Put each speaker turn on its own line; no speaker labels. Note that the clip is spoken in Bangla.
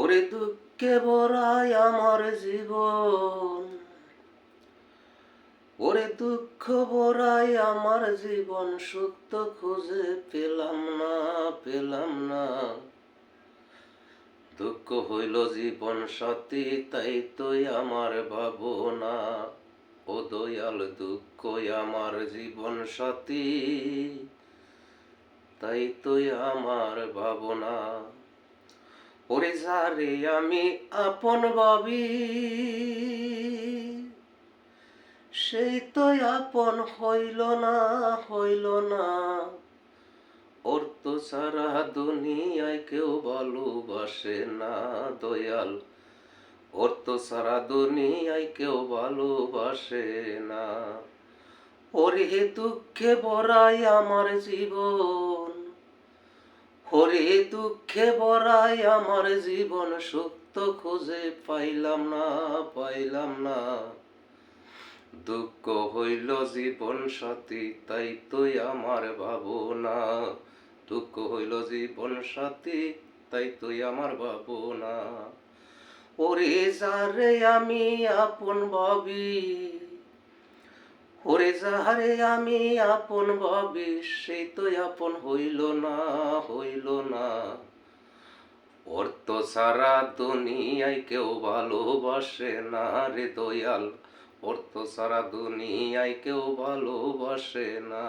ওরে দুঃখে ভরাই আমার জীবন, ওরে দুঃখ ভরাই আমার জীবন, সুখ তো খুঁজে পেলাম না, পেলাম না। দুঃখ হইল জীবন সাথী, তাই তোই আমার ভাবনা। ও দয়াল দুঃখ আমার জীবন সাথী, তাই তুই আমার ভাবনা। ওরে যারে আমি আপন ভাবি, সেই তো আপন হইল না, হইল না। ওর তো সারা দুনিয়ায় কেউ ভালোবাসে না দয়াল, ওর তো সারা দুনিয়ায় কেউ ভালোবাসে না। ওরে দুঃখে ভরাই আমার জীবন, ওরে দুঃখে ভরাই আমার জীবন, সুখ তো খুঁজে পাইলাম না, পাইলাম না। দুঃখ হইল জীবন সাথী, তাই তুই আমার ভাবনা। দুঃখ হইল জীবন সাথী, তাই তুই আমার ভাবনা। ওরে যারে আমি আপন ভাবি, ওরে যারে আমি আপন ভাবি, সেই তো আপন হইল না, হইল না। ওর তো সারা দুনিয়ায় কেউ ভালোবাসে না রে দয়াল, ওর তো সারা দুনিয়ায় কেউ ভালোবাসে না।